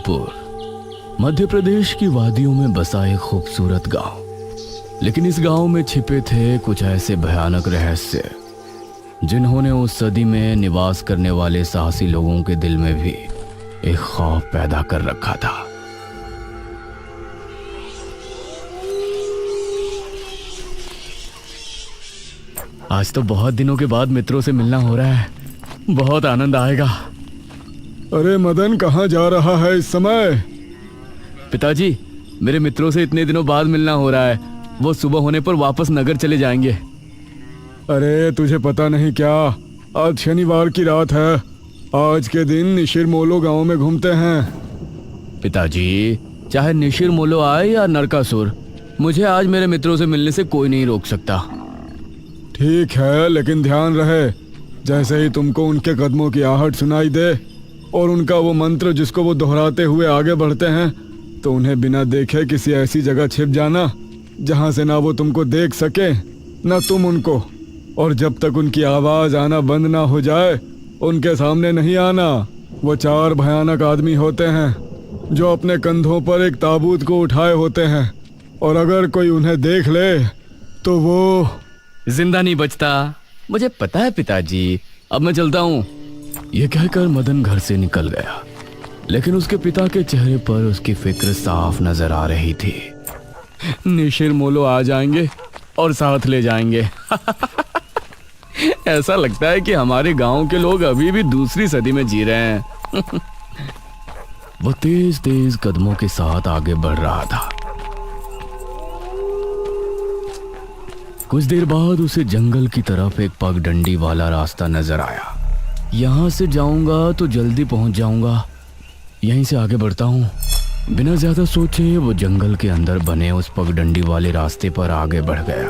जयपुर मध्य प्रदेश की वादियों में बसा एक खूबसूरत गांव। लेकिन इस गांव में छिपे थे कुछ ऐसे भयानक रहस्य जिन्होंने उस सदी में निवास करने वाले साहसी लोगों के दिल में भी एक खौफ पैदा कर रखा था। आज तो बहुत दिनों के बाद मित्रों से मिलना हो रहा है, बहुत आनंद आएगा। अरे मदन, कहाँ जा रहा है इस समय? पिताजी, मेरे मित्रों से इतने दिनों बाद मिलना हो रहा है। वो सुबह होने पर वापस नगर चले जाएंगे। अरे तुझे पता नहीं क्या, आज शनिवार की रात है। आज के दिन निशिर मोलो गांव में घूमते हैं। पिताजी, चाहे निशिर मोलो आए या नरकासुर, मुझे आज मेरे मित्रों से मिलने से कोई नहीं रोक सकता। ठीक है, लेकिन ध्यान रहे, जैसे ही तुमको उनके कदमों की आहट सुनाई दे और उनका वो मंत्र जिसको वो दोहराते हुए आगे बढ़ते हैं, तो उन्हें बिना देखे किसी ऐसी जगह छिप जाना जहां से ना वो तुमको देख सके ना तुम उनको। और जब तक उनकी आवाज आना बंद ना हो जाए उनके सामने नहीं आना। वो 4 भयानक आदमी होते हैं जो अपने कंधों पर एक ताबूत को उठाए होते हैं, और अगर कोई उन्हें देख ले तो वो जिंदा नहीं बचता। मुझे पता है पिताजी, अब मैं चलता हूँ। यह कहकर मदन घर से निकल गया, लेकिन उसके पिता के चेहरे पर उसकी फिक्र साफ नजर आ रही थी। निशिर मोलो आ जाएंगे और साथ ले जाएंगे। ऐसा लगता है कि हमारे गांव के लोग अभी भी दूसरी सदी में जी रहे हैं। वो तेज तेज कदमों के साथ आगे बढ़ रहा था। कुछ देर बाद उसे जंगल की तरफ एक पगडंडी वाला रास्ता नजर आया। यहां से जाऊंगा तो जल्दी पहुंच जाऊंगा, यहीं से आगे बढ़ता हूं। बिना ज्यादा सोचे वो जंगल के अंदर बने उस पगडंडी वाले रास्ते पर आगे बढ़ गया।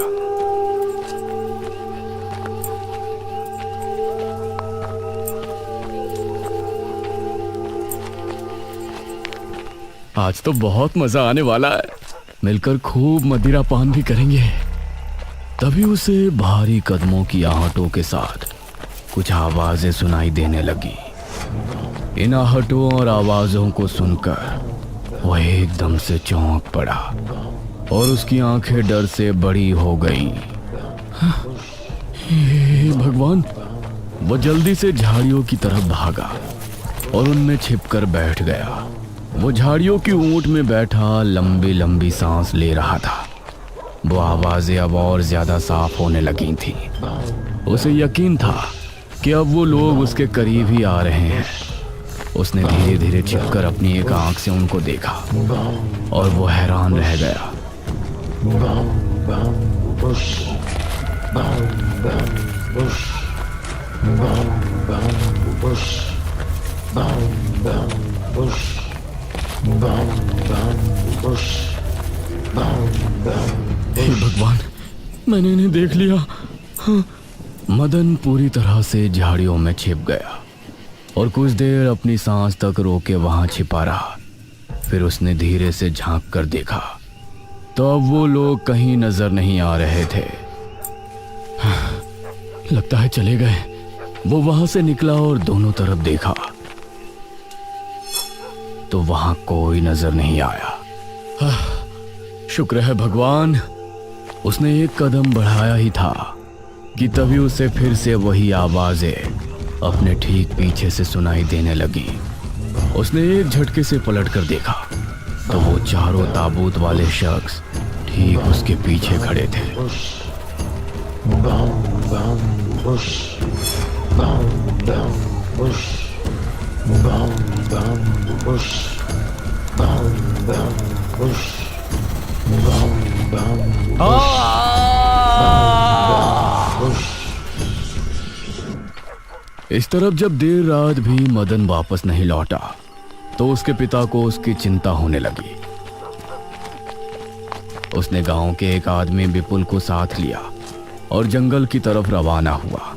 आज तो बहुत मजा आने वाला है, मिलकर खूब मदिरा पान भी करेंगे। तभी उसे भारी कदमों की आहटों के साथ कुछ आवाजें सुनाई देने लगी। इन आहटों और आवाजों को सुनकर वह एकदम से चौंक पड़ा और उसकी आंखें डर से बड़ी हो गईं। हे भगवान! वो जल्दी से झाड़ियों की तरफ भागा और उनमें छिपकर बैठ गया। वो झाड़ियों की ऊंट में बैठा लंबी लंबी सांस ले रहा था। वो आवाजें अब और ज्यादा साफ होने लगी थी। उसे यकीन था कि अब वो लोग उसके करीब ही आ रहे हैं। उसने धीरे धीरे छिपकर अपनी एक आंख से उनको देखा और वो हैरान रह गया। हे भगवान, मैंने इन्हें देख लिया। हाँ। मदन पूरी तरह से झाड़ियों में छिप गया और कुछ देर अपनी सांस तक रोके वहां छिपा रहा। फिर उसने धीरे से झांक कर देखा तो अब वो लोग कहीं नजर नहीं आ रहे थे। हाँ, लगता है चले गए। वो वहां से निकला और दोनों तरफ देखा तो वहां कोई नजर नहीं आया। हाँ, शुक्र है भगवान। उसने एक कदम बढ़ाया ही था कि तभी उसे फिर से वही आवाजें अपने ठीक पीछे से सुनाई देने लगी। उसने एक झटके से पलटकर देखा तो वो चारों ताबूत वाले शख्स ठीक उसके पीछे खड़े थे। इस तरफ जब देर रात भी मदन वापस नहीं लौटा तो उसके पिता को उसकी चिंता होने लगी। उसने गांव के एक आदमी विपुल को साथ लिया और जंगल की तरफ रवाना हुआ।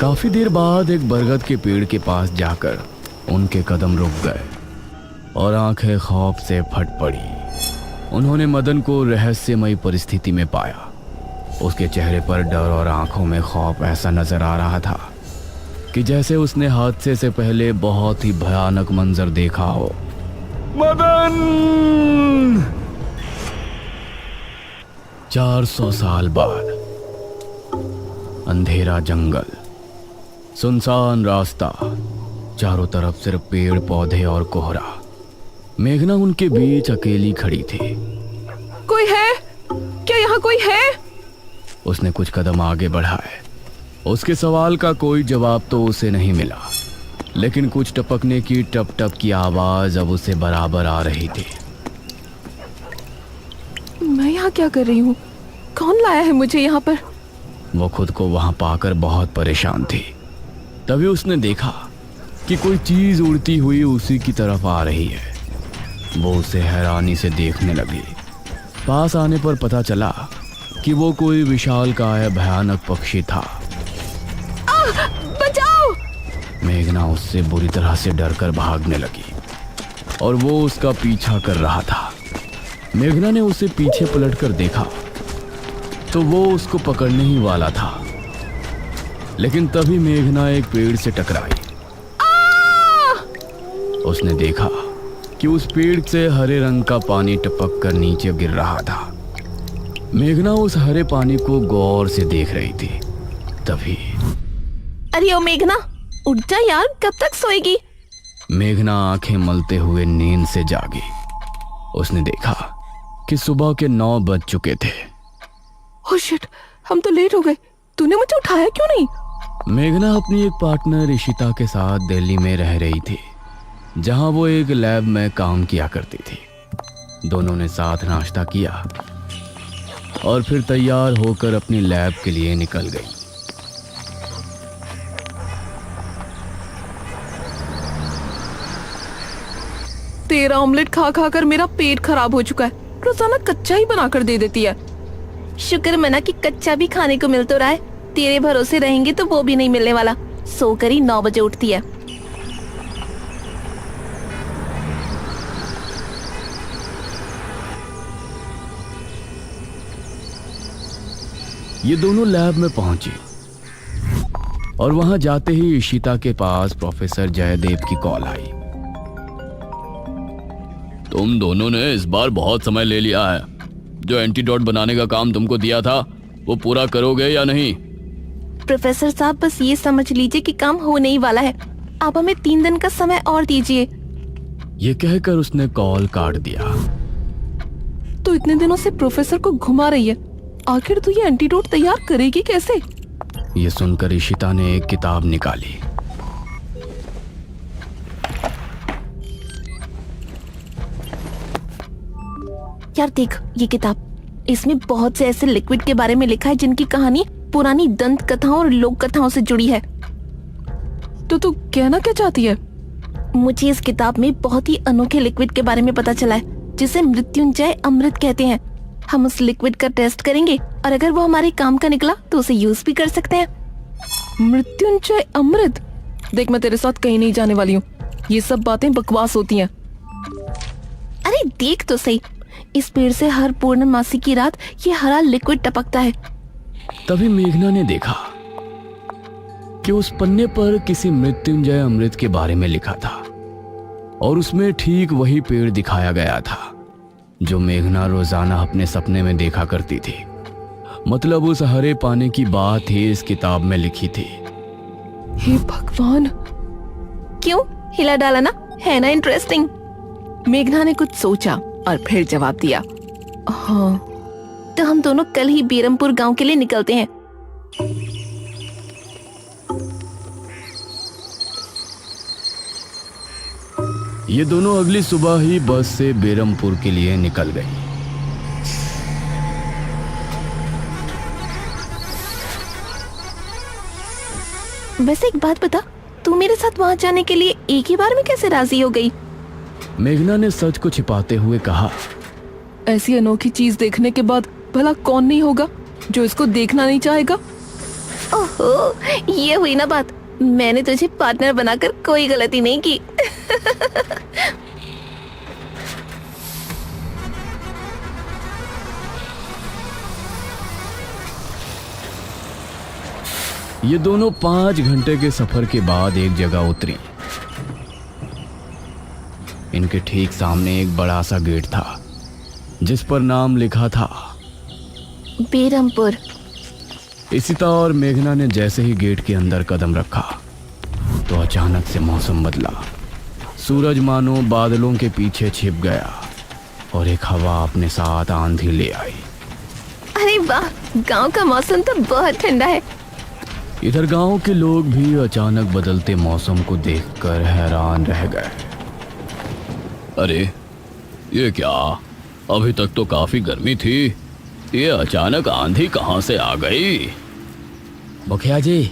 काफी देर बाद एक बरगद के पेड़ के पास जाकर उनके कदम रुक गए और आंखें खौफ से फट पड़ी। उन्होंने मदन को रहस्यमयी परिस्थिति में पाया। उसके चेहरे पर डर और आंखों में खौफ ऐसा नजर आ रहा था कि जैसे उसने हादसे से पहले बहुत ही भयानक मंजर देखा हो। मदन! 400 साल बाद अंधेरा जंगल, सुनसान रास्ता, चारों तरफ सिर्फ पेड़ पौधे और कोहरा। मेघना उनके बीच अकेली खड़ी थी। कोई है? क्या यहाँ कोई है? उसने कुछ कदम आगे बढ़ाए। उसके सवाल का कोई जवाब तो उसे नहीं मिला, लेकिन कुछ टपकने की टप टप की आवाज अब उसे बराबर आ रही थी। मैं यहाँ क्या कर रही हूँ? कौन लाया है मुझे यहाँ पर? वो खुद को वहां पाकर बहुत परेशान थी। तभी उसने देखा कि कोई चीज उड़ती हुई उसी की तरफ आ रही है। वो उसे हैरानी से देखने लगी। पास आने पर पता चला कि वो कोई विशालकाय भयानक पक्षी था। बचाओ! मेघना उससे बुरी तरह से डरकर भागने लगी और वो उसका पीछा कर रहा था। मेघना ने उसे पीछे पलटकर देखा तो वो उसको पकड़ने ही वाला था, लेकिन तभी मेघना एक पेड़ से टकराई। उसने देखा कि उस पेड़ से हरे रंग का पानी टपक कर नीचे गिर रहा था। मेघना उस हरे पानी को गौर से देख रही थी। तभी अरे ओ मेघना, उठ जा यार, कब तक सोएगी? मेघना आंखें मलते हुए नींद से जागी। उसने देखा कि सुबह के 9 बज चुके थे। ओह शिट, हम तो लेट हो गए। तूने मुझे उठाया क्यों नहीं? मेघना अपनी एक पार्टनर इशिता के साथ दिल्ली में रह रही थी, जहां वो एक लैब में काम किया करती थी। दोनों ने साथ नाश्ता किया और फिर तैयार होकर अपनी लैब के लिए निकल गई। तेरा ऑमलेट खा खा कर मेरा पेट खराब हो चुका है। रोजाना कच्चा ही बनाकर दे देती है। शुक्र मना कि कच्चा भी खाने को मिल तो रहा है। तेरे भरोसे रहेंगे तो वो भी नहीं मिलने वाला। सोकर ही 9 बजे उठती है। ये दोनों लैब में पहुंची और वहां जाते ही इशिता के पास प्रोफेसर जयदेव की कॉल आई। तुम दोनों ने इस बार बहुत समय ले लिया है। जो एंटीडोट बनाने का काम तुमको दिया था वो पूरा करोगे या नहीं? प्रोफेसर साहब, बस ये समझ लीजिए कि काम होने ही वाला है। आप हमें 3 दिन का समय और दीजिए। ये कहकर उसने कॉल काट दिया। तो इतने दिनों से प्रोफेसर को घुमा रही है, आखिर तू ये एंटीडोट तैयार करेगी कैसे? ये सुनकर इशिता ने एक किताब निकाली। यार देख ये किताब, इसमें बहुत से ऐसे लिक्विड के बारे में लिखा है जिनकी कहानी पुरानी दंत कथाओं और लोक कथाओं से जुड़ी है। तो तू कहना क्या चाहती है? मुझे इस किताब में बहुत ही अनोखे लिक्विड के बारे में पता चला है, जिसे मृत्युंजय अमृत कहते हैं। हम उस लिक्विड का टेस्ट करेंगे और अगर वो हमारे काम का निकला तो उसे यूज भी कर सकते हैं। मृत्युंजय अमृत? देख, मैं तेरे साथ कहीं नहीं जाने वाली हूँ। ये सब बातें बकवास होती हैं। अरे देख तो सही, इस पेड़ से हर पूर्णमासी की रात ये हरा लिक्विड टपकता है। तभी मेघना ने देखा कि उस पन्ने पर किसी मृत्युंजय अमृत के बारे में लिखा था और उसमें ठीक वही पेड़ दिखाया गया था जो मेघना रोजाना अपने सपने में देखा करती थी। मतलब उस हरे पानी की बात ही इस किताब में लिखी थी। हे भगवान, क्यों हिला डाला ना, है ना इंटरेस्टिंग? मेघना ने कुछ सोचा और फिर जवाब दिया, हाँ तो हम दोनों कल ही बीरमपुर गांव के लिए निकलते हैं। ये दोनों अगली सुबह ही बस से बेरमपुर के लिए निकल गई। वैसे एक बात बता, तू मेरे साथ वहां जाने के लिए एक ही बार में कैसे राजी हो गई? मेघना ने सच को छिपाते हुए कहा, ऐसी अनोखी चीज देखने के बाद भला कौन नहीं होगा जो इसको देखना नहीं चाहेगा? ओहो, ये हुई ना बात। मैंने तुझे पार्टनर बनाकर कोई गलती नहीं की। ये दोनों 5 घंटे के सफर के बाद एक जगह उतरी। इनके ठीक सामने एक बड़ा सा गेट था जिस पर नाम लिखा था बेरमपुर। इशिता और मेघना ने जैसे ही गेट के अंदर कदम रखा तो अचानक से मौसम बदला। सूरज मानो बादलों के पीछे छिप गया और एक हवा अपने साथ आंधी ले आई। अरे वाह, गांव का मौसम तो बहुत ठंडा है। इधर गांव के लोग भी अचानक बदलते मौसम को देखकर हैरान रह गए। अरे ये क्या, अभी तक तो काफी गर्मी थी, ये अचानक आंधी कहां से आ गई? मुखिया जी,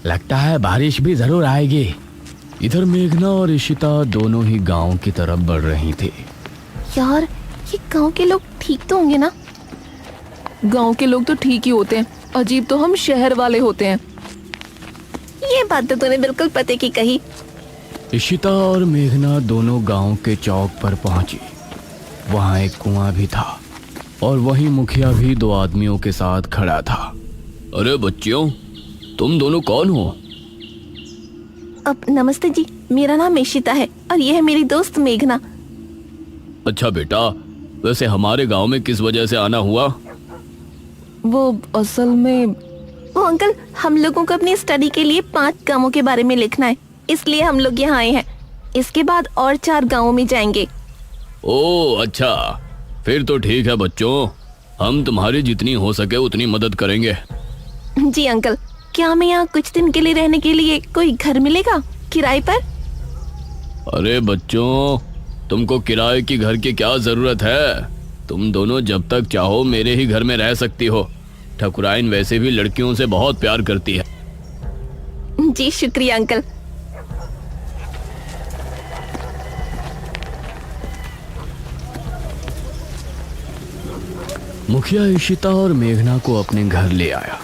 लगता है बारिश भी जरूर आएगी। इधर मेघना और इशिता दोनों ही गांव की तरफ बढ़ रही थी। यार, ये गांव के लोग ठीक तो होंगे ना? गांव के लोग तो ठीक ही होते हैं, अजीब तो हम शहर वाले होते हैं। ये बात तो तूने बिल्कुल पते की कही। इशिता और मेघना दोनों गांव के चौक पर पहुंची। वहां एक कुआं भी था और वहीं मुखिया भी 2 आदमियों के साथ खड़ा था। अरे बच्चियों, तुम दोनों कौन हो? अब नमस्ते जी, मेरा नाम इशिता है और ये है मेरी दोस्त मेघना। अच्छा बेटा, वैसे हमारे गांव में किस वजह से आना हुआ? वो असल में वो अंकल, हम लोगों को अपनी स्टडी के लिए 5 गांवों के बारे में लिखना है, इसलिए हम लोग यहाँ आए हैं। इसके बाद और 4 गांवों में जाएंगे। ओह अच्छा, फिर तो ठीक है बच्चों, हम तुम्हारी जितनी हो सके उतनी मदद करेंगे। जी अंकल, क्या हमें यहाँ कुछ दिन के लिए रहने के लिए कोई घर मिलेगा किराए पर? अरे बच्चों, तुमको किराए की घर की क्या जरूरत है? तुम दोनों जब तक चाहो मेरे ही घर में रह सकती हो। ठकुराइन वैसे भी लड़कियों से बहुत प्यार करती है। जी शुक्रिया अंकल। मुखिया इशिता और मेघना को अपने घर ले आया।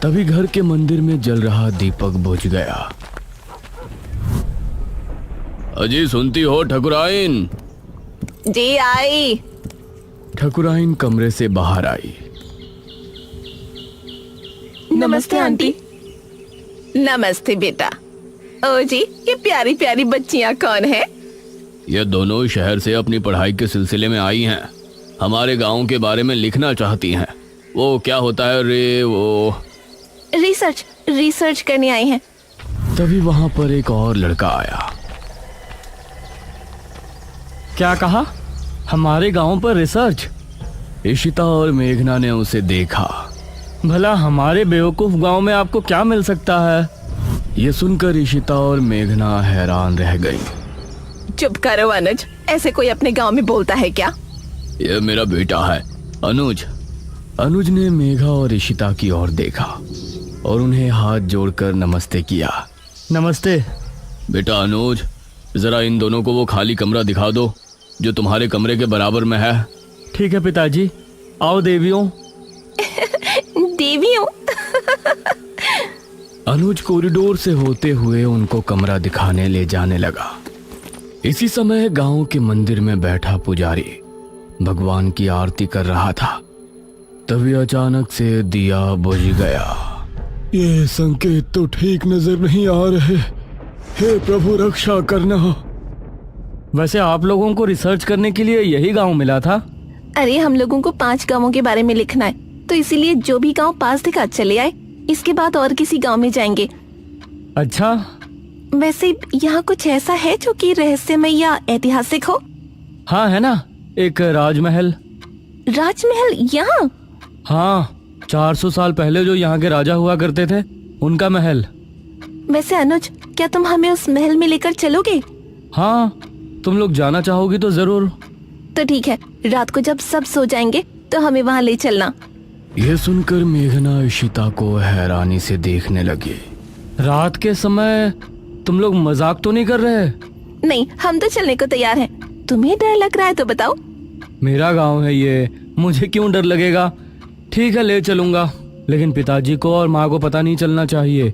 तभी घर के मंदिर में जल रहा दीपक बुझ गया। अजी सुनती हो ठकुराइन? जी आई। ठकुराइन कमरे से बाहर आई। नमस्ते आंटी। नमस्ते बेटा। ओ जी, ये प्यारी प्यारी बच्चियां कौन है? ये दोनों शहर से अपनी पढ़ाई के सिलसिले में आई हैं। हमारे गांव के बारे में लिखना चाहती हैं। वो क्या होता है रे, वो रिसर्च करने आई हैं। तभी वहां पर एक और लड़का आया। क्या कहा? हमारे गांव पर रिसर्च? इशिता और मेघना ने उसे देखा। भला हमारे बेवकूफ गांव में आपको क्या मिल सकता है? ये सुनकर इशिता और मेघना हैरान रह गई। चुप करो अनुज, ऐसे कोई अपने गांव में बोलता है क्या? ये मेरा बेटा है अनुज। अनुज ने मेघा और इशिता की ओर देखा और उन्हें हाथ जोड़कर नमस्ते किया। नमस्ते बेटा अनुज, जरा इन दोनों को वो खाली कमरा दिखा दो जो तुम्हारे कमरे के बराबर में है। ठीक है पिताजी, आओ देवियों। देवियों? अनुज कॉरिडोर से होते हुए उनको कमरा दिखाने ले जाने लगा। इसी समय गांव के मंदिर में बैठा पुजारी भगवान की आरती कर रहा था। तभी अचानक से दिया बुझ गया। ये संकेत तो ठीक नजर नहीं आ रहे। हे प्रभु, रक्षा करना। वैसे आप लोगों को रिसर्च करने के लिए यही गांव मिला था? अरे हम लोगों को 5 गांवों के बारे में लिखना है, तो इसीलिए जो भी गांव पास दिखा चले आए। इसके बाद और किसी गांव में जाएंगे। अच्छा, वैसे यहाँ कुछ ऐसा है जो कि रहस्यमय या ऐतिहासिक हो? हाँ है ना, एक राजमहल। राजमहल यहाँ? हाँ, 400 साल पहले जो यहाँ के राजा हुआ करते थे, उनका महल। वैसे अनुज, क्या तुम हमें उस महल में लेकर चलोगे? हाँ, तुम लोग जाना चाहोगी तो जरूर। तो ठीक है, रात को जब सब सो जाएंगे तो हमें वहाँ ले चलना। यह सुनकर मेघना इशिता को हैरानी से देखने लगी। रात के समय तुम लोग मजाक तो नहीं कर रहे? नहीं, हम तो चलने को तैयार हैं। तुम्हें डर लग रहा है तो बताओ। मेरा गांव है ये, मुझे क्यों डर लगेगा? ठीक है, ले चलूंगा, लेकिन पिताजी को और माँ को पता नहीं चलना चाहिए।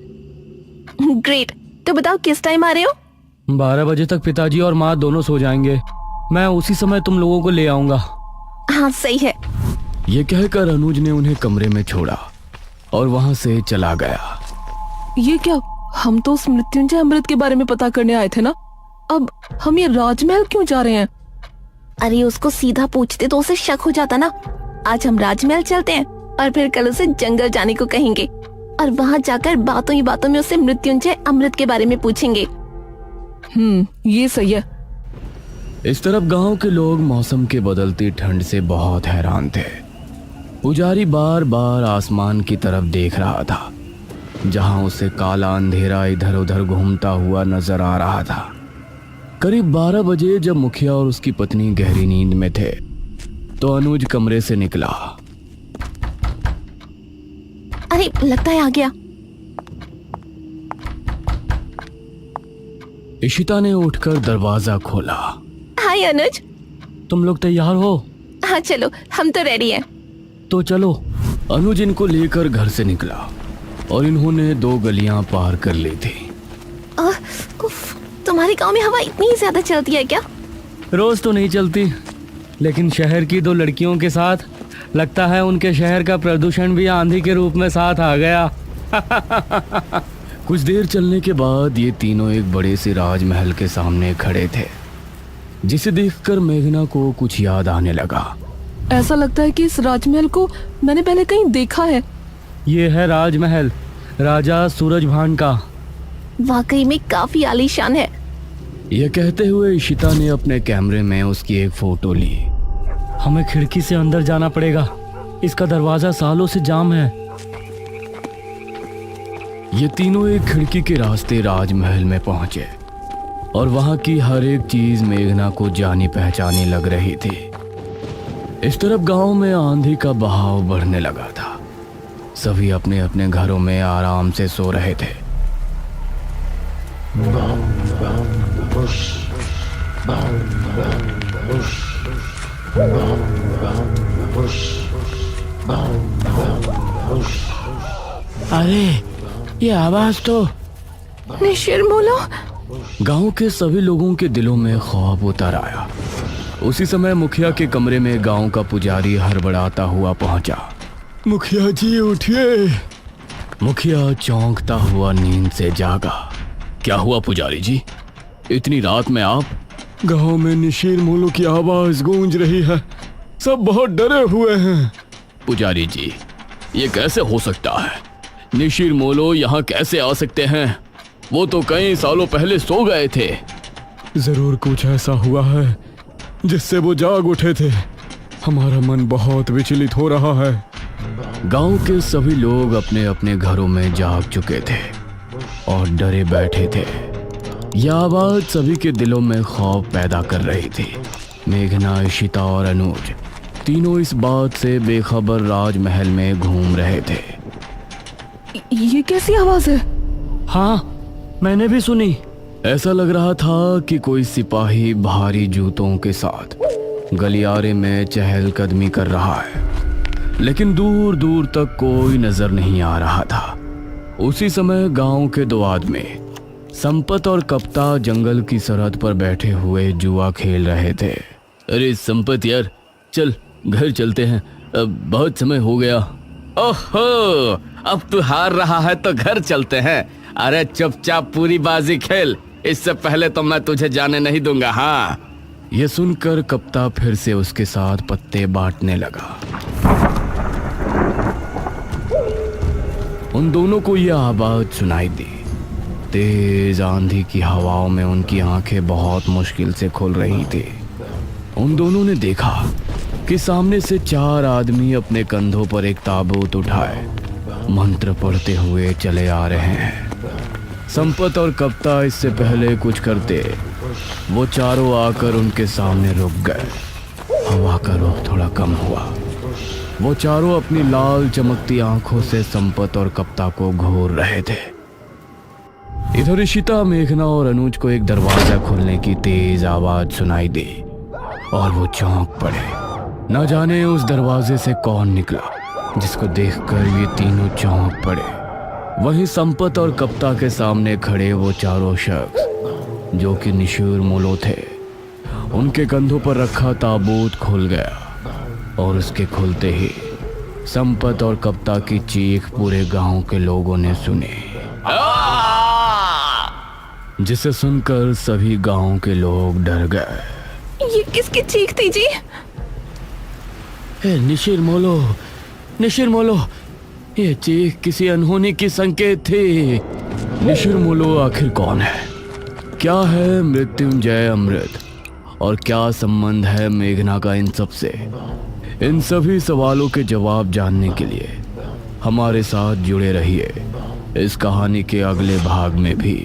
ग्रेट। तो बताओ किस टाइम आ रहे हो? 12 बजे तक पिताजी और माँ दोनों सो जाएंगे। मैं उसी समय तुम लोगों को ले आऊंगा। हाँ सही है। ये कहकर अनुज ने उन्हें कमरे में छोड़ा और वहां से चला गया। ये क्या? हम तो उस मृत्युंजय अमृत के बारे में पता करने आए थे ना। अब हम ये राजमहल क्यों जा रहे हैं? अरे उसको सीधा पूछते तो उसे शक हो जाता ना। आज हम राजमहल चलते हैं और फिर कल उसे जंगल जाने को कहेंगे और वहाँ जाकर बातों ही बातों में उससे मृत्युंजय अमृत के बारे में पूछेंगे। ये सही है। इस तरफ गांव के लोग मौसम के बदलती ठंड से बहुत हैरान थे। पुजारी बार बार आसमान की तरफ देख रहा था, जहां उसे काला अंधेरा इधर उधर घूमता हुआ नजर आ रहा था। करीब 12 बजे जब मुखिया और उसकी पत्नी गहरी नींद में थे तो अनुज कमरे से निकला। अरे लगता है आ गया। इशिता ने उठकर दरवाजा खोला। हाय अनुज। तुम लोग तैयार हो? हाँ चलो, हम तो रेडी हैं। तो चलो। अनुज इनको लेकर घर से निकला और इन्होंने 2 गलियां पार कर ली थी। उफ, तुम्हारे गांव में हवा इतनी ज्यादा चलती है क्या? रोज तो नहीं चलती, लेकिन शहर की 2 लड़कियों के साथ लगता है उनके शहर का प्रदूषण भी आंधी के रूप में साथ आ गया। कुछ देर चलने के बाद ये तीनों एक बड़े से राजमहल के सामने खड़े थे, जिसे देखकर मेघना को कुछ याद आने लगा। ऐसा लगता है कि इस राजमहल को मैंने पहले कहीं देखा है। ये है राजमहल राजा सूरजभान का। वाकई में काफी आलीशान है। यह कहते हुए इशिता ने अपने कैमरे में उसकी एक फोटो ली। हमें खिड़की से अंदर जाना पड़ेगा, इसका दरवाजा सालों से जाम है। ये तीनों एक खिड़की के रास्ते राजमहल में पहुंचे और वहां की हर एक चीज मेघना को जानी पहचानी लग रही थी। इस तरफ गांव में आंधी का बहाव बढ़ने लगा था। सभी अपने अपने घरों में आराम से सो रहे थे। अरे ये आवाज तो निशिर बोलो। गांव के सभी लोगों के दिलों में खौफ उतर आया। उसी समय मुखिया के कमरे में गांव का पुजारी हड़बड़ाता हुआ पहुंचा। मुखिया जी उठिए। मुखिया चौंकता हुआ नींद से जागा। क्या हुआ पुजारी जी, इतनी रात में आप? गांव में निशीर मोलो की आवाज गूंज रही है, सब बहुत डरे हुए हैं। पुजारी जी, ये कैसे हो सकता है? निशीर मोलो यहाँ कैसे आ सकते हैं? वो तो कई सालों पहले सो गए थे। जरूर कुछ ऐसा हुआ है जिससे वो जाग उठे थे। हमारा मन बहुत विचलित हो रहा है। गांव के सभी लोग अपने अपने घरों में जाग चुके थे और डरे बैठे थे। यह आवाज सभी के दिलों में खौफ पैदा कर रही थी। मेघना, इशिता और अनुज तीनों इस बात से बेखबर राजमहल में घूम रहे थे। ये कैसी आवाज है? हाँ, मैंने भी सुनी। ऐसा लग रहा था कि कोई सिपाही भारी जूतों के साथ गलियारे में चहलकदमी कर रहा है, लेकिन दूर दूर तक कोई नजर नहीं आ रहा था। उसी समय गांव के 2 आदमी संपत और कप्ता जंगल की सरहद पर बैठे हुए जुआ खेल रहे थे। अरे संपत यार, चल घर चलते हैं, अब बहुत समय हो गया। ओहो, अब तू हार रहा है तो घर चलते हैं। अरे चुपचाप पूरी बाजी खेल, इससे पहले तो मैं तुझे जाने नहीं दूंगा। हाँ। यह सुनकर कप्ता फिर से उसके साथ पत्ते बांटने लगा। उन दोनों को यह आवाज सुनाई दी। तेज आंधी की हवाओं में उनकी आंखें बहुत मुश्किल से खुल रही थी। उन दोनों ने देखा कि सामने से 4 आदमी अपने कंधों पर एक ताबूत उठाए मंत्र पढ़ते हुए चले आ रहे हैं। संपत और कप्ता इससे पहले कुछ करते, वो चारों आकर उनके सामने रुक गए। हवा का रुख थोड़ा कम हुआ। वो चारों अपनी लाल चमकती आंखों से संपत और कप्ता को घूर रहे थे। इधर इशिता, मेघना और अनुज को एक दरवाजा खुलने की तेज आवाज सुनाई दी और वो चौंक पड़े। न जाने उस दरवाजे से कौन निकला जिसको देखकर ये तीनों चौंक पड़े। वहीं संपत और कप्ता के सामने खड़े वो चारों शख्स जो कि निशूर मोलो थे, उनके कंधों पर रखा ताबूत खुल गया और उसके खुलते ही संपत और कप्ता की चीख पूरे गांव के लोगों ने सुनी, जिसे सुनकर सभी गांव के लोग डर गए। ये किसकी चीख थी जी? निशिर मोलो, ये चीख किसी अनहोनी की संकेत थी। निशिर मोलो आखिर कौन है? क्या है मृत्युंजय अमृत? और क्या संबंध है मेघना का इन सब से? इन सभी सवालों के जवाब जानने के लिए हमारे साथ जुड़े रहिए इस कहानी के अगले भाग में भी।